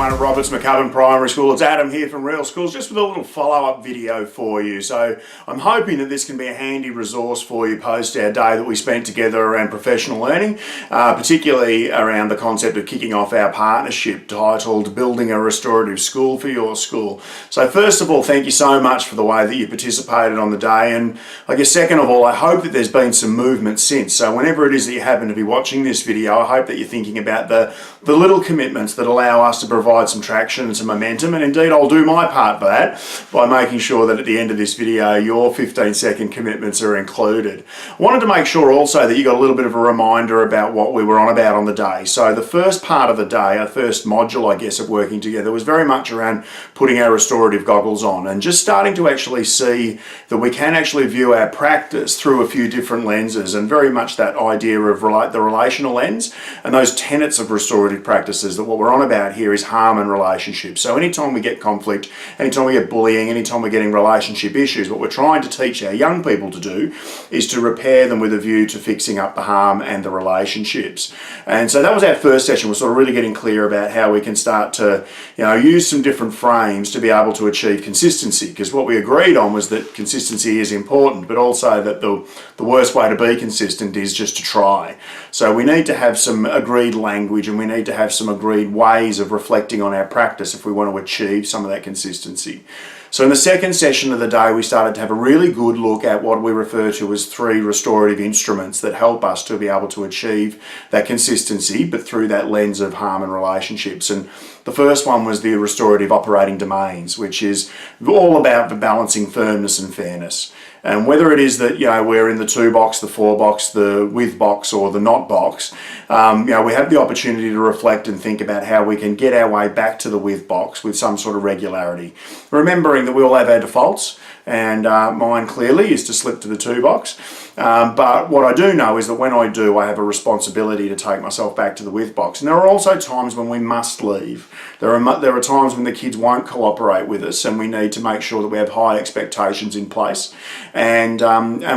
everyone at Roberts McCubbin Primary School. It's Adam here from Real Schools, just with a little follow-up video for you. So I'm hoping that this can be a handy resource for you post our day that we spent together around professional learning, particularly around the concept of kicking off our partnership titled Building a Restorative School for Your School. So first of all, thank you so much for the way that you participated on the day, and I guess second of all, I hope that there's been some movement since. So whenever it is that you happen to be watching this video, I hope that you're thinking about the little commitments that allow us to provide some traction and some momentum, and indeed I'll do my part for that by making sure that at the end of this video your 15-second commitments are included. I wanted to make sure also that you got a little bit of a reminder about what we were on about on the day. So the first part of the day, our first module I guess of working together, was very much around putting our restorative goggles on and just starting to actually see that we can actually view our practice through a few different lenses, and very much that idea of the relational lens and those tenets of restorative practices, that what we're on about here is harm and relationships. So anytime we get conflict, anytime we get bullying, anytime we're getting relationship issues, what we're trying to teach our young people to do is to repair them with a view to fixing up the harm and the relationships. And so that was our first session. We're sort of really getting clear about how we can start to, use some different frames to be able to achieve consistency, because what we agreed on was that consistency is important, but also that the worst way to be consistent is just to try. So we need to have some agreed language, and we need to have some agreed ways of reflecting on our practice if we want to achieve some of that consistency. So in the second session of the day, we started to have a really good look at what we refer to as 3 restorative instruments that help us to be able to achieve that consistency, but through that lens of harm and relationships. And the first one was the restorative operating domains, which is all about the balancing firmness and fairness. And whether it is that we're in the 2 box, the 4 box, the with box, or the not box, we have the opportunity to reflect and think about how we can get our way back to the with box with some sort of regularity. Remembering that we all have our defaults, and mine clearly is to slip to the 2 box. But what I do know is that when I do, I have a responsibility to take myself back to the with box. And there are also times when we must leave. There are times when the kids won't cooperate with us, and we need to make sure that we have high expectations in place. And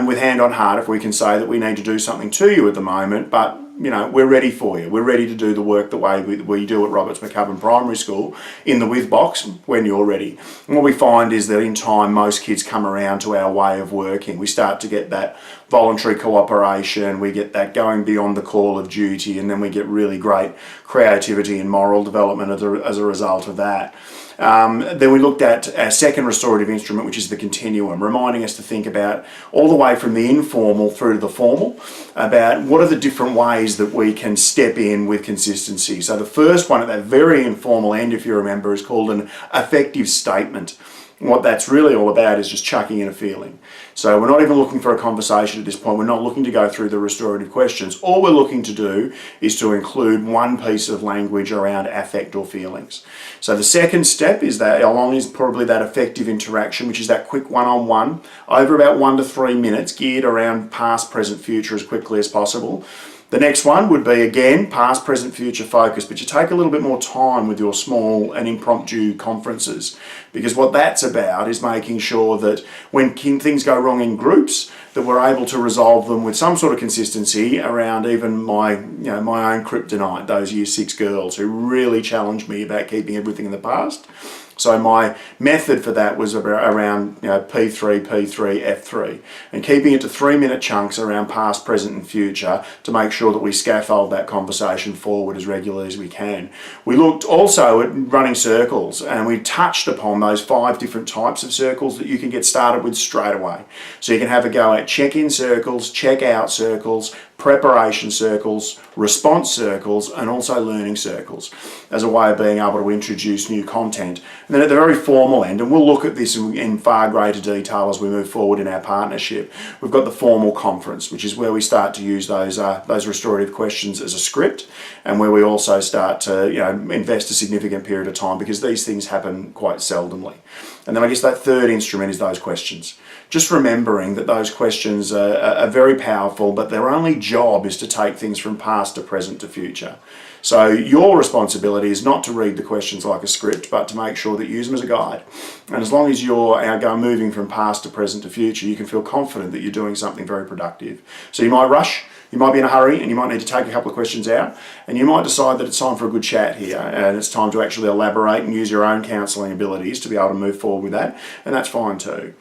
with hand on heart, if we can say that we need to do something to you at the moment, but we're ready for you. We're ready to do the work the way we do at Roberts McCubbin Primary School in the with box when you're ready. And what we find is that in time, most kids come around to our way of working. We start to get that voluntary cooperation, we get that going beyond the call of duty, and then we get really great creativity and moral development as a result of that. Then we looked at our second restorative instrument, which is the continuum, reminding us to think about all the way from the informal through to the formal, about what are the different ways that we can step in with consistency. So the first one at that very informal end, if you remember, is called an affective statement. What that's really all about is just chucking in a feeling. So we're not even looking for a conversation at this point. We're not looking to go through the restorative questions. All we're looking to do is to include one piece of language around affect or feelings. So the second step is that, along is probably that affective interaction, which is that quick one-on-one over about 1 to 3 minutes, geared around past, present, future as quickly as possible. The next one would be, again, past, present, future focus, but you take a little bit more time with your small and impromptu conferences, because what that's about is making sure that when things go wrong in groups, that we're able to resolve them with some sort of consistency around even my own kryptonite, those Year 6 girls who really challenged me about keeping everything in the past. So my method for that was around P3, P3, F3, and keeping it to 3-minute chunks around past, present and future to make sure that we scaffold that conversation forward as regularly as we can. We looked also at running circles, and we touched upon those 5 different types of circles that you can get started with straight away. So you can have a go at check-in circles, check-out circles, preparation circles, response circles, and also learning circles as a way of being able to introduce new content. And then at the very formal end, and we'll look at this in far greater detail as we move forward in our partnership, we've got the formal conference, which is where we start to use those restorative questions as a script, and where we also start to invest a significant period of time, because these things happen quite seldomly. And then I guess that third instrument is those questions. Just remembering that those questions are very powerful, but their only job is to take things from past to present to future. So your responsibility is not to read the questions like a script, but to make sure that you use them as a guide. And as long as you're moving from past to present to future, you can feel confident that you're doing something very productive. So you might rush, You might be in a hurry and you might need to take a couple of questions out, and you might decide that it's time for a good chat here and it's time to actually elaborate and use your own counselling abilities to be able to move forward with that, and that's fine too.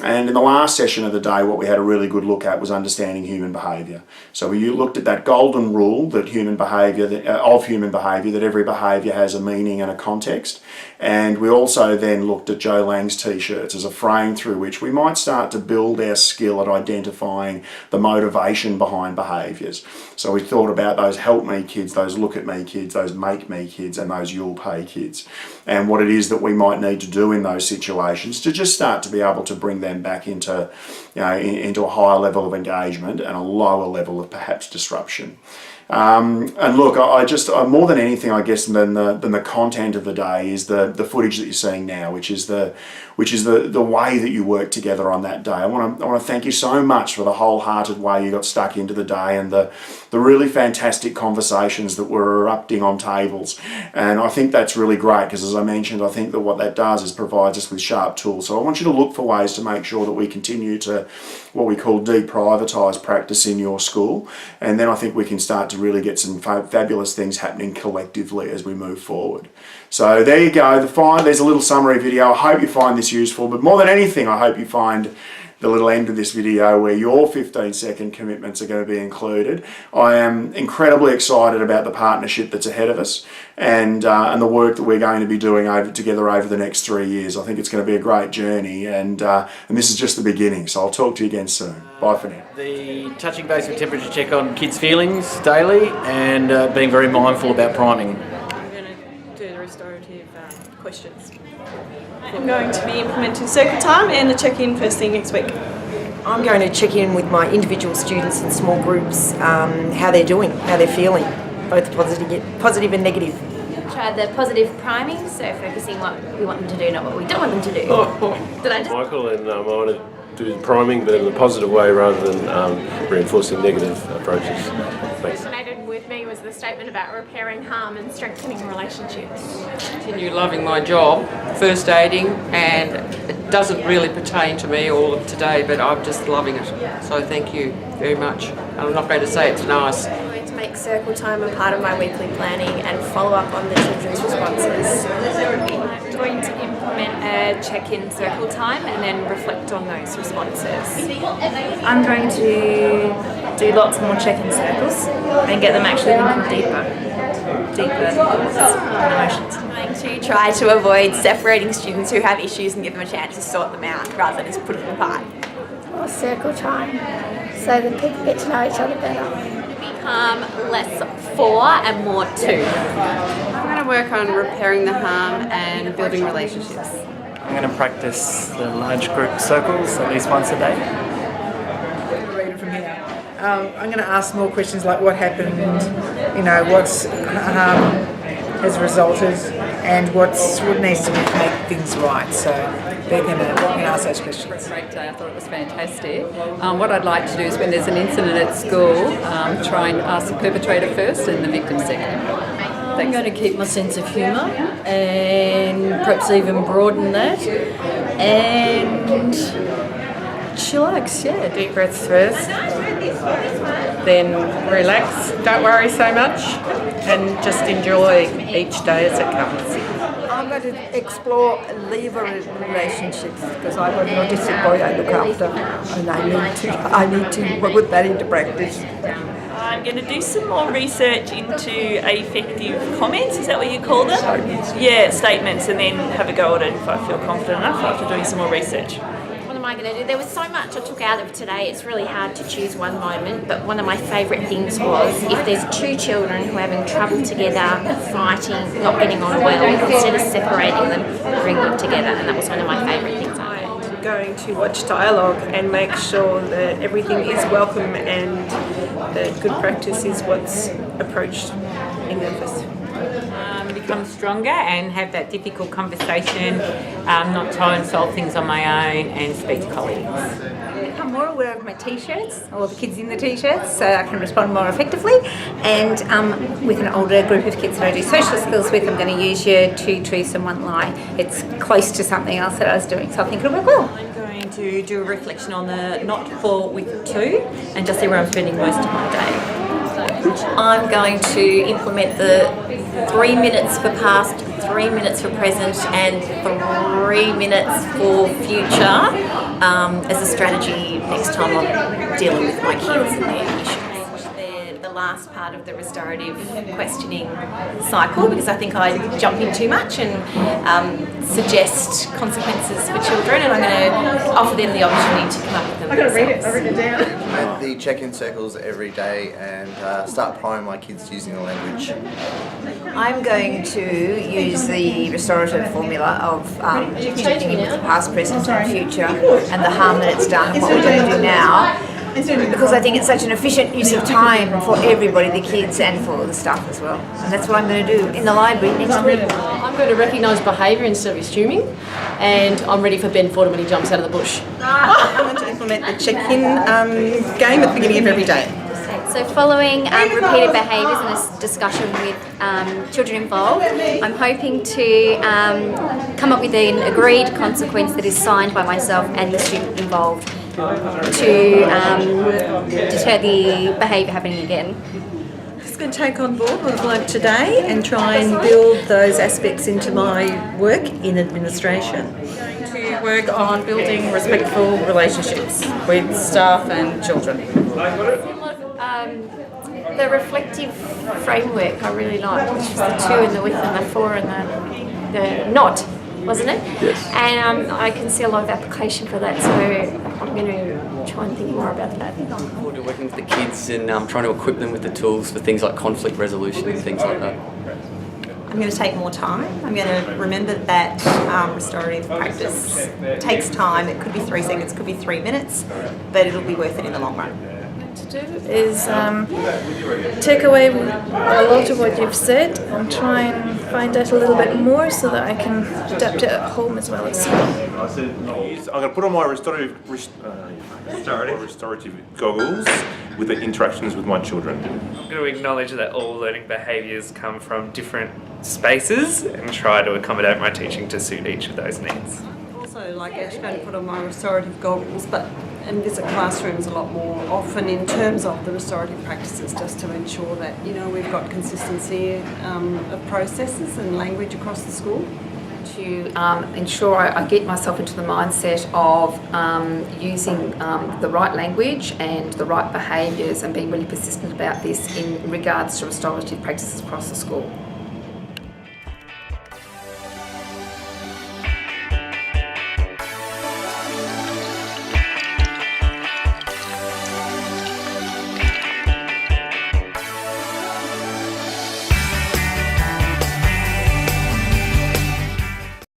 And in the last session of the day, what we had a really good look at was understanding human behaviour. So we looked at that golden rule that human behaviour, that every behaviour has a meaning and a context. And we also then looked at Joe Lang's t-shirts as a frame through which we might start to build our skill at identifying the motivation behind behaviours. So we thought about those help me kids, those look at me kids, those make me kids, and those you'll pay kids, and what it is that we might need to do in those situations to just start to be able to bring them back into, into a higher level of engagement and a lower level of perhaps disruption. And look, I just more than anything, I guess, than the content of the day is the footage that you're seeing now, which is the way that you work together on that day. I want to thank you so much for the wholehearted way you got stuck into the day and the really fantastic conversations that were erupting on tables. And I think that's really great because, as I mentioned, I think that what that does is provides us with sharp tools. So I want you to look for ways to make sure that we continue to what we call deprivatise practice in your school, and then I think we can start to really get some fabulous things happening collectively as we move forward. So there you go, there's a little summary video. I hope you find this useful, but more than anything, I hope you find the little end of this video where your 15-second commitments are going to be included. I am incredibly excited about the partnership that's ahead of us and the work that we're going to be doing together over the next 3 years. I think it's going to be a great journey, and this is just the beginning. So I'll talk to you again soon. Bye for now. The touching base with temperature check on kids' feelings daily, and being very mindful about priming. I'm going to do the restorative questions. I'm going to be implementing circle time and the check-in first thing next week. I'm going to check in with my individual students in small groups, how they're doing, how they're feeling, both positive and negative. Try the positive priming, so focusing what we want them to do, not what we don't want them to do. Did I just... Michael, and I want to do priming, but in a positive way rather than reinforcing negative approaches. Thanks. Resonated with me was the statement about repairing harm and strengthening relationships. Continue loving my job, first aiding, and it doesn't really pertain to me all of today, but I'm just loving it. So thank you very much. I'm not going to say it's nice. I'm going to make circle time a part of my weekly planning and follow up on the children's responses. I'm going to implement a check-in circle time and then reflect on those responses. I'm going to do lots more check-in circles and get them actually thinking deeper thoughts and emotions. I'm going to try to avoid separating students who have issues and give them a chance to sort them out rather than just putting them apart. Or circle time, so that people get to know each other better. Become less for and more to. I'm going to work on repairing the harm and building relationships. I'm going to practice the large group circles at least once a day. Read it from here. I'm going to ask more questions like what happened, what's has resulted, and what needs to make things right. So they're going to ask those questions. Great day. I thought it was fantastic. What I'd like to do is when there's an incident at school, try and ask the perpetrator first and the victim second. I'm going to keep my sense of humour and perhaps even broaden that and chillax, yeah. Deep breaths first, then relax, don't worry so much, and just enjoy each day as it comes. I'm going to explore lever relationships because I've got an autistic boy I look after, and I need to put that into practice. I'm going to do some more research into affective comments, is that what you call them? Statements. Yeah, statements, and then have a go at it if I feel confident enough after doing some more research. What am I going to do? There was so much I took out of today, it's really hard to choose one moment, but one of my favourite things was if there's two children who are having trouble together, fighting, not getting on well, instead of separating them, bring them together, and that was one of my favourite things I learned. Going to watch dialogue and make sure that everything is welcome and that good practice is what's approached in Memphis. Become stronger and have that difficult conversation, not try and solve things on my own and speak to colleagues. Become more aware of my t-shirts, or the kids in the t-shirts, so I can respond more effectively. And with an older group of kids that I do social skills with, I'm going to use your 2 truths and 1 lie. It's close to something else that I was doing, so I think it'll work well. I'm going to do a reflection on the not for week 2 and just see where I'm spending most of my day. I'm going to implement the 3 minutes for past, 3 minutes for present and 3 minutes for future as a strategy next time I'm dealing with my kids and their issues. The last part of the restorative questioning cycle, because I think I jump in too much and suggest consequences for children, and I'm going to offer them the opportunity to come up with them. I've got to read it. I've written it down. And the check-in circles every day and start priming my kids using the language. I'm going to use the restorative formula of checking in with the past, present and future and the harm that it's done and what we're going to do now. Because I think it's such an efficient use of time for everybody, the kids and for the staff as well. And that's what I'm going to do in the library next week. I'm going to recognise behaviour instead of assuming, and I'm ready for Ben Fordham when he jumps out of the bush. I'm going to implement the check-in game at the beginning of every day. So following repeated behaviours and a discussion with children involved, I'm hoping to come up with an agreed consequence that is signed by myself and the student involved to deter the behaviour happening again. I'm just going to take on board what I've learnt today and try and build those aspects into my work in administration. To work on building respectful relationships with staff and children. The reflective framework I really like, which was the 2 and the with and the for and the not, wasn't it? Yes. And I can see a lot of application for that, so I'm going to try and think more about that. Forward to working with the kids and trying to equip them with the tools for things like conflict resolution and things like that. I'm going to take more time. I'm going to remember that restorative practice takes time. It could be 3 seconds, could be 3 minutes, but it'll be worth it in the long run. To do is take away a lot of what you've said and try and find out a little bit more so that I can adapt it at home as well as school. I'm going to put on my restorative goggles with the interactions with my children. I'm going to acknowledge that all learning behaviours come from different spaces and try to accommodate my teaching to suit each of those needs. Also, like Ash, going to put on my restorative goggles, and visit classrooms a lot more often in terms of the restorative practices, just to ensure that we've got consistency of processes and language across the school. To ensure I get myself into the mindset of using the right language and the right behaviours and being really persistent about this in regards to restorative practices across the school.